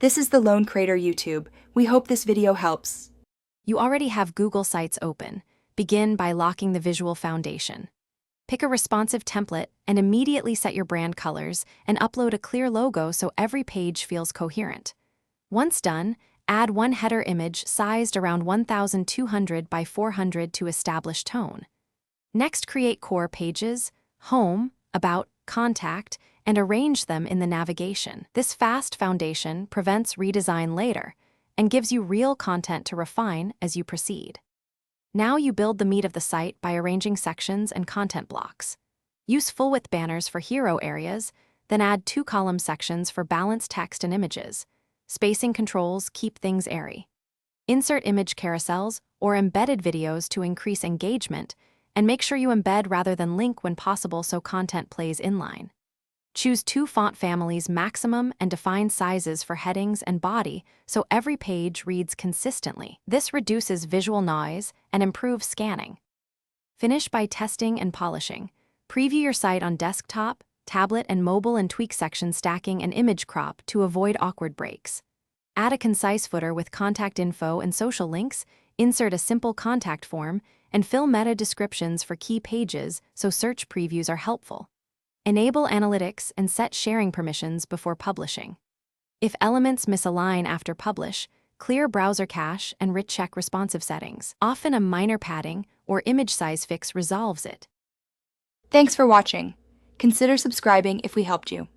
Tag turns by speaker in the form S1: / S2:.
S1: This is the Lone Crater YouTube. We hope this video helps.
S2: You already have Google Sites open. Begin by locking the visual foundation. Pick a responsive template and immediately set your brand colors and upload a clear logo so every page feels coherent. Once done, add one header image sized around 1200 by 400 to establish tone. Next, create core pages, home, about, contact, and arrange them in the navigation. This fast foundation prevents redesign later and gives you real content to refine as you proceed. Now you build the meat of the site by arranging sections and content blocks. Use full-width banners for hero areas, then add 2-column sections for balanced text and images. Spacing controls keep things airy. Insert image carousels or embedded videos to increase engagement, and make sure you embed rather than link when possible so content plays inline. Choose 2 font families maximum and define sizes for headings and body so every page reads consistently. This reduces visual noise and improves scanning. Finish by testing and polishing. Preview your site on desktop, tablet, and mobile and tweak section stacking and image crop to avoid awkward breaks. Add a concise footer with contact info and social links, insert a simple contact form, and fill meta descriptions for key pages so search previews are helpful. Enable analytics and set sharing permissions before publishing. If elements misalign after publish, clear browser cache and recheck responsive settings. Often a minor padding or image size fix resolves it.
S1: Thanks for watching. Consider subscribing if we helped you.